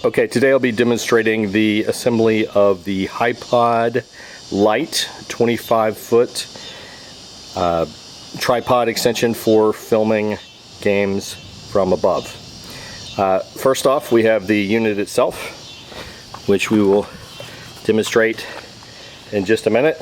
Okay, today I'll be demonstrating the assembly of the iPod Lite 25-foot tripod extension for filming games from above. First off, we have the unit itself, which we will demonstrate in just a minute.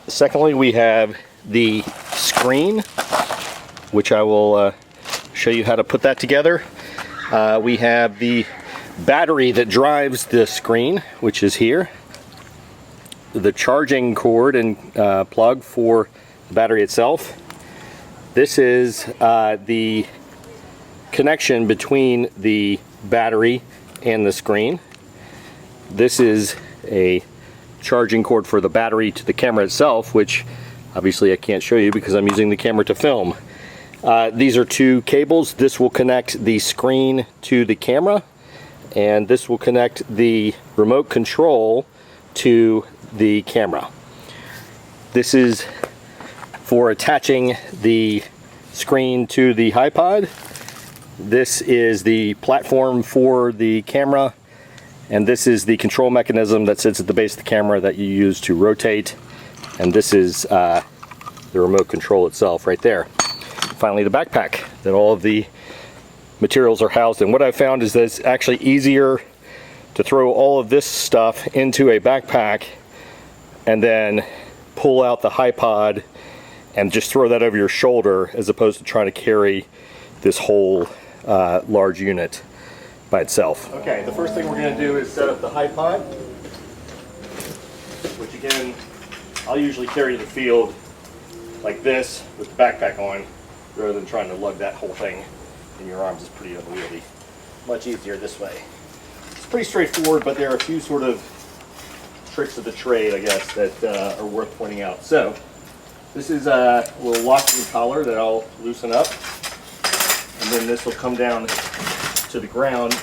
Secondly, we have the screen, which I will show you how to put that together. We have the battery that drives the screen, which is here. The charging cord and plug for the battery itself. This is the connection between the battery and the screen. This is a charging cord for the battery to the camera itself, which obviously I can't show you because I'm using the camera to film. These are two cables. This will connect the screen to the camera, and this will connect the remote control to the camera. This is for attaching the screen to the iPod. This is the platform for the camera, and this is the control mechanism that sits at the base of the camera that you use to rotate, and this is the remote control itself right there. Finally, the backpack that all of the materials are housed in. What I've found is that it's actually easier to throw all of this stuff into a backpack and then pull out the iPod and just throw that over your shoulder, as opposed to trying to carry this whole large unit by itself. Okay, the first thing we're going to do is set up the iPod, which again, I'll usually carry the field like this with the backpack on, rather than trying to lug that whole thing in your arms. Is pretty unwieldy. Much easier this way. It's pretty straightforward, but there are a few sort of tricks of the trade, I guess, that are worth pointing out. So, this is a little locking collar that I'll loosen up, and then this will come down to the ground.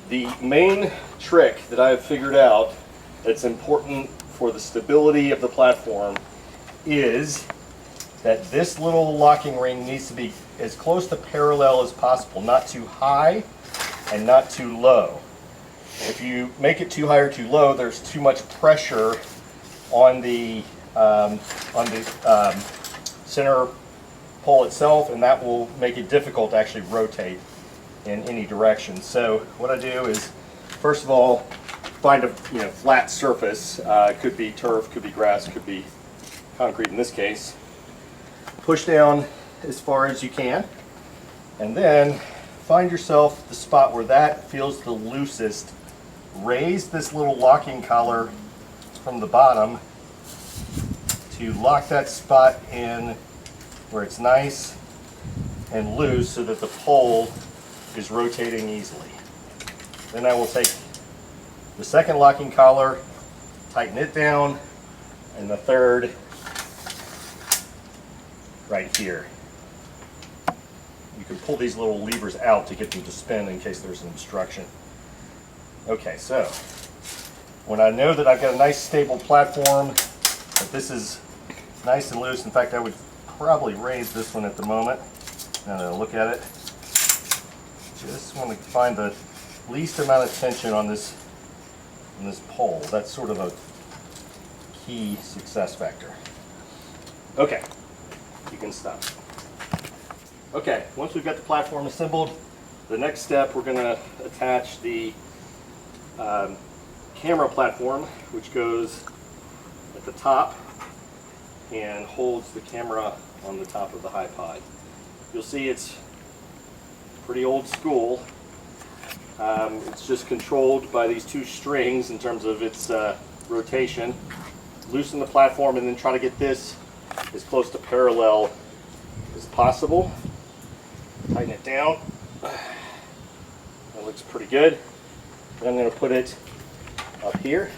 The main trick that I've figured out that's important for the stability of the platform is that this little locking ring needs to be as close to parallel as possible, not too high and not too low. If you make it too high or too low, there's too much pressure on the center pole itself, and that will make it difficult to actually rotate in any direction. So what I do is, first of all, find a flat surface. It could be turf, could be grass, could be concrete in this case. Push down as far as you can, and then find yourself the spot where that feels the loosest. Raise this little locking collar from the bottom to lock that spot in where it's nice and loose, so that the pole is rotating easily. Then I will take the second locking collar, tighten it down, and the third right here. You can pull these little levers out to get them to spin in case there's an obstruction. Okay, so when I know that I've got a nice stable platform, that this is nice and loose, in fact I would probably raise this one at the moment. Now that I look at it, just want to find the least amount of tension on this pole. That's sort of a key success factor. Okay. You can stop. Okay, once we've got the platform assembled, the next step, we're going to attach the camera platform, which goes at the top and holds the camera on the top of the iPod. You'll see it's pretty old school. It's just controlled by these two strings in terms of its rotation. Loosen the platform and then try to get this as close to parallel as possible. Tighten it down. That looks pretty good. Then I'm going to put it up here,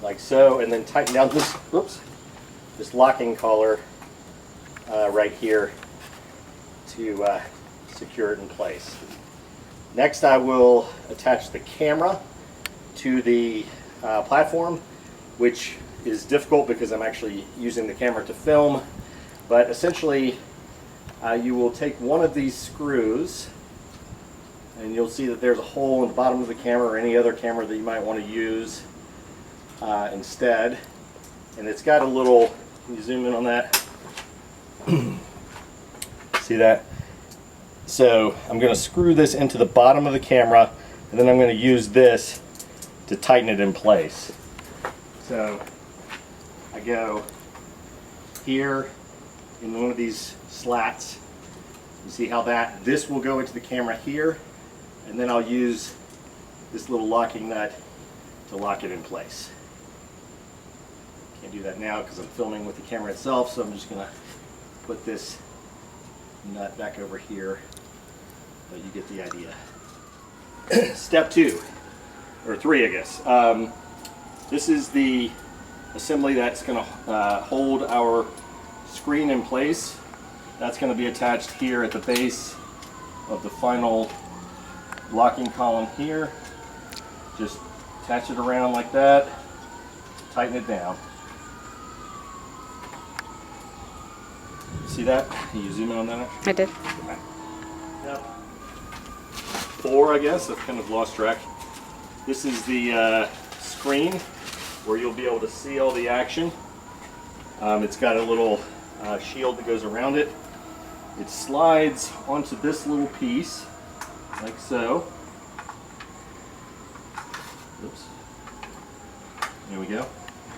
like so, and then tighten down this locking collar right here to secure it in place. Next, I will attach the camera to the platform, which is difficult because I'm actually using the camera to film, but essentially you will take one of these screws, and you'll see that there's a hole in the bottom of the camera or any other camera that you might want to use instead. And it's got a little, can you zoom in on that? See that? So I'm going to screw this into the bottom of the camera, and then I'm going to use this to tighten it in place. So I go here in one of these slats. You see how this will go into the camera here, and then I'll use this little locking nut to lock it in place. Can't do that now because I'm filming with the camera itself, so I'm just going to put this nut back over here, but you get the idea. Step 2, or 3 I guess. This is the assembly that's going to hold our screen in place. That's going to be attached here at the base of the final locking column here. Just attach it around like that, tighten it down. See that? Can you zoom in on that? I did. Okay. Yep. 4, I guess. I've kind of lost track. This is the screen where you'll be able to see all the action. It's got a little shield that goes around it. It slides onto this little piece, like so. Oops. There we go.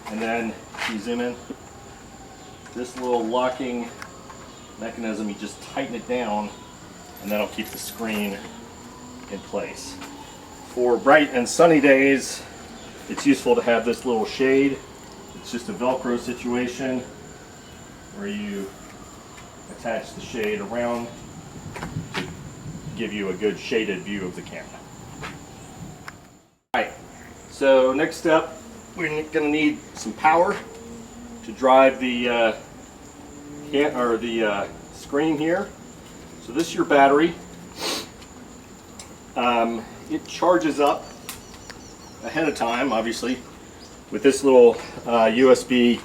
And then if you zoom in, this little locking mechanism, you just tighten it down, and that'll keep the screen in place. For bright and sunny days, it's useful to have this little shade. It's just a Velcro situation where you attach the shade around to give you a good shaded view of the camera. Alright, so next step, we're going to need some power to drive the screen here. So this is your battery. It charges up ahead of time, obviously, with this little USB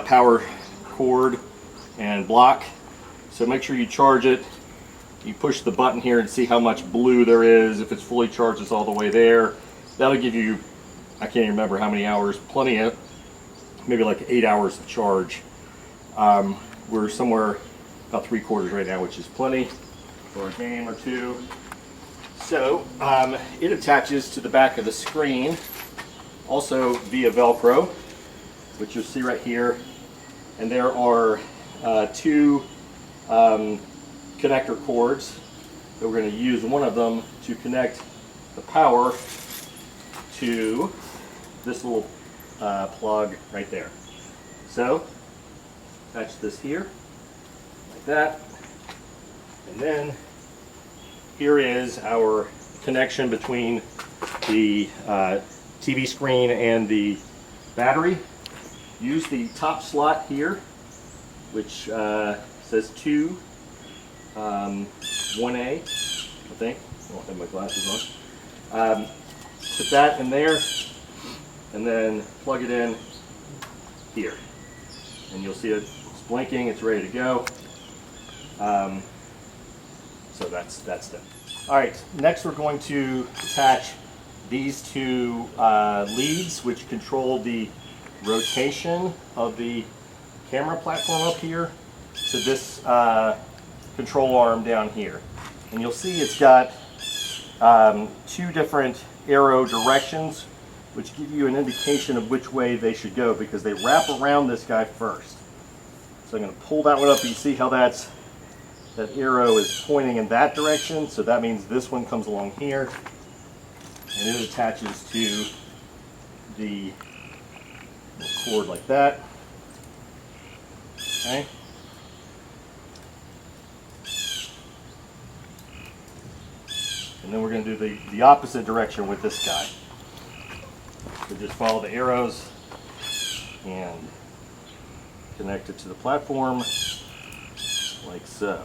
power cord and block. So make sure you charge it. You push the button here and see how much blue there is. If it's fully charged, it's all the way there. That'll give you, I can't even remember how many hours, plenty of, maybe like 8 hours of charge. We're somewhere about 3/4 right now, which is plenty for a game or two. So it attaches to the back of the screen, also via Velcro, which you'll see right here. And there are 2 connector cords that we're going to use one of them to connect the power to this little plug right there. So attach this here like that, and then here is our connection between the TV screen and the battery. Use the top slot here, which says 2 1A, I think. I don't have my glasses on. Put that in there, and then plug it in here. And you'll see it's blinking, it's ready to go. So that's done. All right, next we're going to attach these 2 leads, which control the rotation of the camera platform up here, to this control arm down here. And you'll see it's got 2 different arrow directions, which give you an indication of which way they should go, because they wrap around this guy first. So I'm going to pull that one up, and you see how that arrow is pointing in that direction, so that means this one comes along here, and it attaches to the cord like that. Okay. And then we're going to do the opposite direction with this guy. So just follow the arrows and connect it to the platform like so.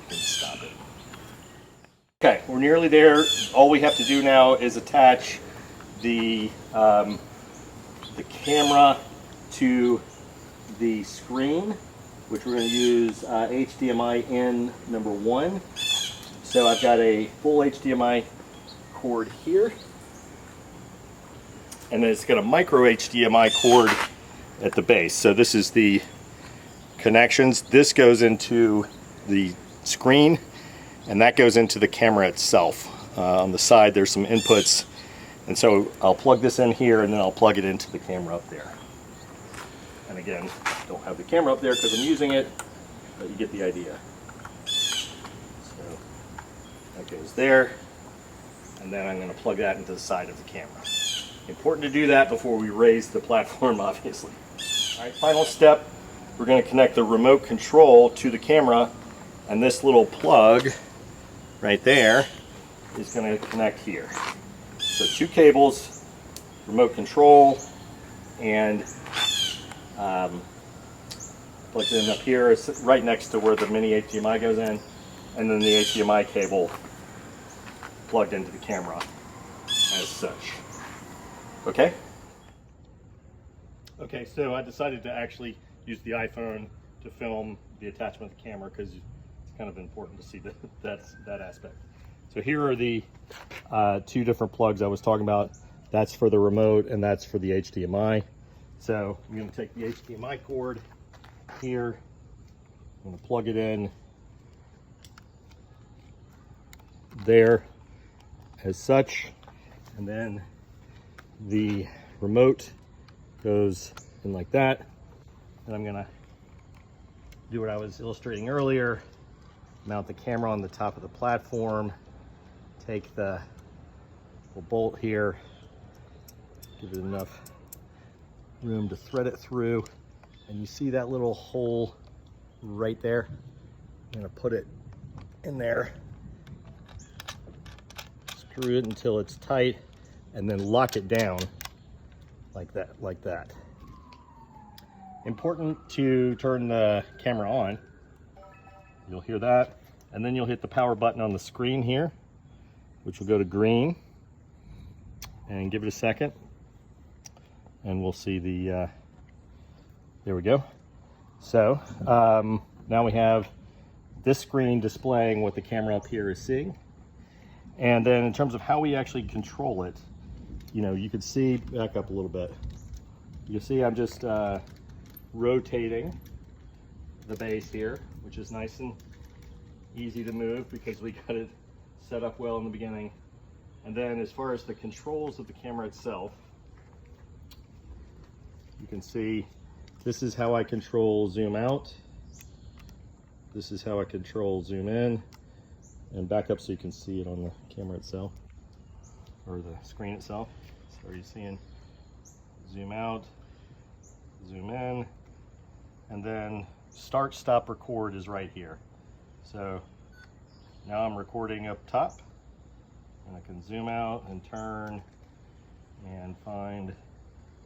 And stop it. Okay, we're nearly there. All we have to do now is attach the camera to the screen. which we're going to use HDMI in number 1. So I've got a full HDMI cord here, and then it's got a micro HDMI cord at the base. So this is the connections. This goes into the screen, and that goes into the camera itself. On the side there's some inputs, and so I'll plug this in here and then I'll plug it into the camera up there. And again, don't have the camera up there because I'm using it, but you get the idea. So that goes there, and then I'm going to plug that into the side of the camera. Important to do that before we raise the platform, obviously. All right, final step, we're going to connect the remote control to the camera, and this little plug right there is going to connect here. So 2 cables, remote control, and plugs in up here. It's right next to where the mini HDMI goes in, and then the HDMI cable plugged into the camera as such. Okay? Okay, so I decided to actually use the iPhone to film the attachment of the camera because it's kind of important to see that aspect. So here are the 2 different plugs I was talking about. That's for the remote and that's for the HDMI. So I'm going to take the HDMI cord here, I'm going to plug it in there as such, and then the remote goes in like that, and I'm going to do what I was illustrating earlier, mount the camera on the top of the platform, take the little bolt here, give it enough room to thread it through, and you see that little hole right there. I'm going to put it in there, screw it until it's tight, and then lock it down like that. Important to turn the camera on. You'll hear that, and then you'll hit the power button on the screen here, which will go to green, and give it a second, and we'll see the, there we go. So now we have this screen displaying what the camera up here is seeing. And then in terms of how we actually control it, you know, you can see, back up a little bit, you can see I'm just rotating the base here, which is nice and easy to move because we got it set up well in the beginning. And then as far as the controls of the camera itself, you can see this is how I control zoom out. This is how I control zoom in, and back up so you can see it on the camera itself, or the screen itself. So you're seeing zoom out, zoom in, and then start, stop, record is right here. So now I'm recording up top, and I can zoom out and turn and find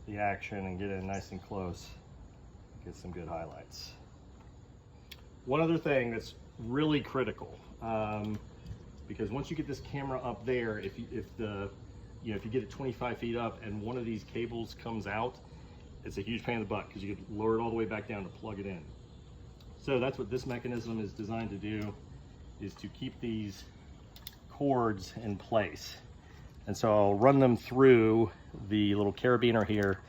the action and get in nice and close, get some good highlights. One other thing that's really critical, because once you get this camera up there, if you get it 25 feet up and one of these cables comes out, it's a huge pain in the butt because you could lower it all the way back down to plug it in. So that's what this mechanism is designed to do, is to keep these cords in place. And so I'll run them through the little carabiner here,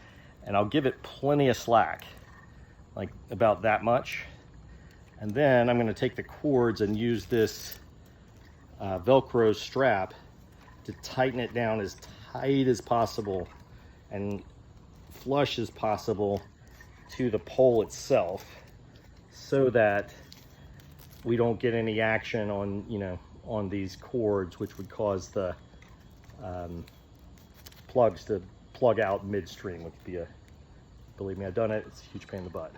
and I'll give it plenty of slack, like about that much. And then I'm going to take the cords and use this Velcro strap to tighten it down as tight as possible and flush as possible to the pole itself, so that we don't get any action on, on these cords, which would cause the plugs to plug out midstream, which would be believe me, I've done it, it's a huge pain in the butt.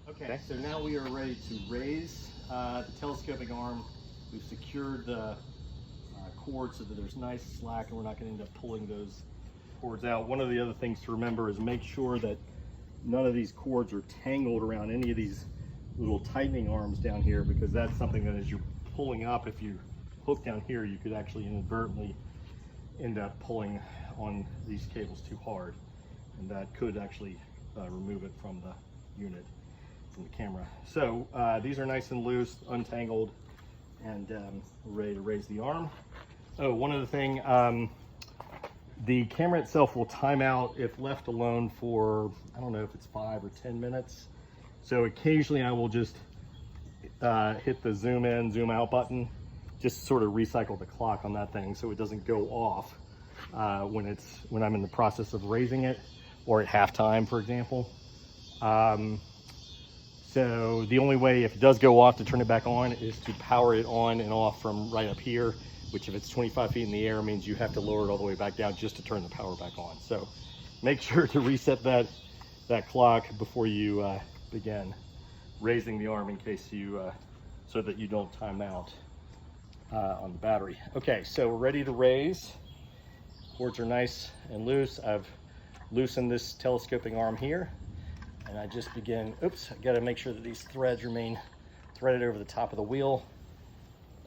Okay, so now we are ready to raise the telescoping arm. We've secured the cord so that there's nice slack and we're not going to end up pulling those cords out. One of the other things to remember is make sure that none of these cords are tangled around any of these little tightening arms down here, because that's something that as you're pulling up, if you hook down here, you could actually inadvertently end up pulling on these cables too hard, and that could actually remove it from the unit. from the camera. So these are nice and loose, untangled, and we're ready to raise the arm. Oh, one other thing, the camera itself will time out if left alone for, I don't know if it's 5 or 10 minutes. So occasionally I will just hit the zoom in, zoom out button, just sort of recycle the clock on that thing so it doesn't go off when I'm in the process of raising it, or at halftime, for example. So the only way, if it does go off, to turn it back on is to power it on and off from right up here, which if it's 25 feet in the air means you have to lower it all the way back down just to turn the power back on. So make sure to reset that clock before you begin raising the arm, in case you, so that you don't time out on the battery. Okay, so we're ready to raise. Cords are nice and loose. I've loosened this telescoping arm here, and I just begin, oops, I gotta make sure that these threads remain threaded over the top of the wheel.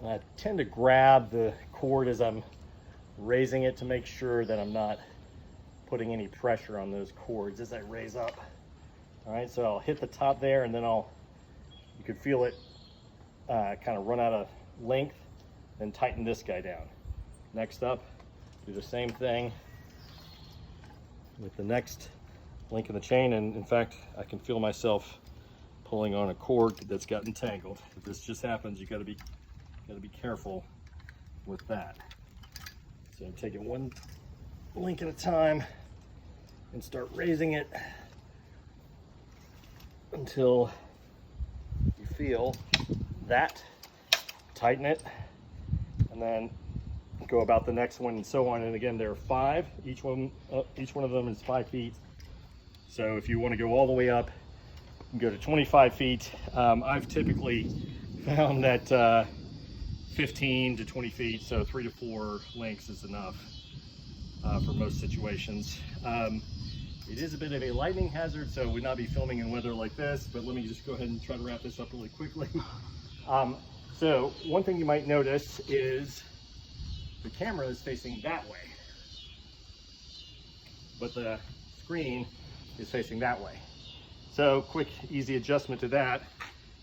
And I tend to grab the cord as I'm raising it to make sure that I'm not putting any pressure on those cords as I raise up. All right, so I'll hit the top there, and then you could feel it kind of run out of length, then tighten this guy down. Next up, do the same thing with the next link in the chain, and in fact, I can feel myself pulling on a cord that's gotten tangled. If this just happens, you gotta be careful with that. So take it one link at a time and start raising it until you feel that. Tighten it, and then go about the next one, and so on. And again, there are 5. Each one of them is 5 feet. So if you want to go all the way up, you can go to 25 feet. I've typically found that 15 to 20 feet, so 3 to 4 links is enough for most situations. It is a bit of a lightning hazard, so we'd not be filming in weather like this, but let me just go ahead and try to wrap this up really quickly. So one thing you might notice is the camera is facing that way, but the screen is facing that way. So quick, easy adjustment to that.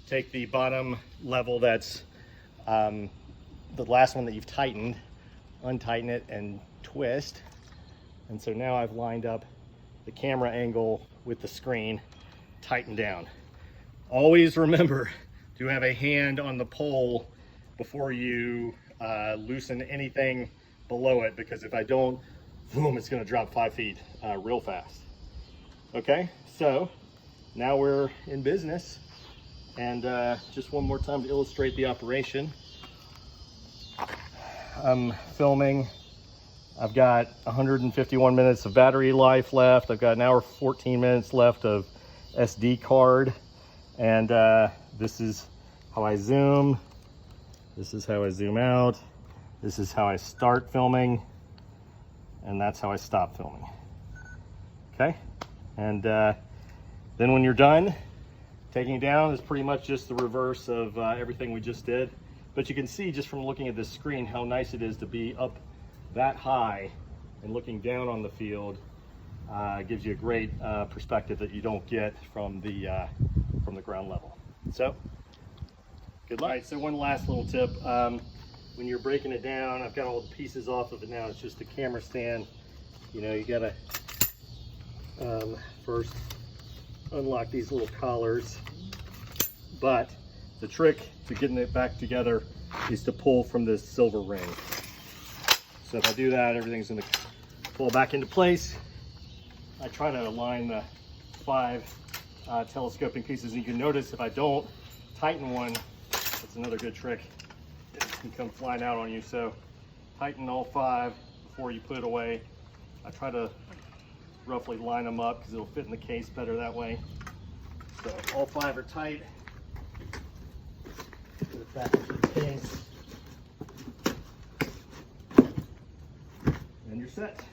Take the bottom level that's the last one that you've tightened, untighten it and twist. And so now I've lined up the camera angle with the screen, tighten down. Always remember to have a hand on the pole before you loosen anything below it, because if I don't, boom, it's gonna drop 5 feet real fast. Okay, so now we're in business, and just one more time to illustrate the operation. I'm filming. I've got 151 minutes of battery life left. I've got an hour 14 minutes left of SD card, and this is how I zoom. This is how I zoom out. This is how I start filming, and that's how I stop filming. Okay, and then when you're done, taking it down is pretty much just the reverse of everything we just did. But you can see just from looking at this screen how nice it is to be up that high and looking down on the field. Gives you a great perspective that you don't get from the ground level. So, good luck. All right, so one last little tip. When you're breaking it down, I've got all the pieces off of it now. It's just the camera stand. You know, you gotta first unlock these little collars. But the trick to getting it back together is to pull from this silver ring. So if I do that, everything's gonna pull back into place. I try to align the 5 telescoping pieces. And you can notice if I don't tighten one, that's another good trick. It can come flying out on you. So tighten all 5 before you put it away. I try to roughly line them up because it'll fit in the case better that way. So all 5 are tight. Put it back into the case. And you're set.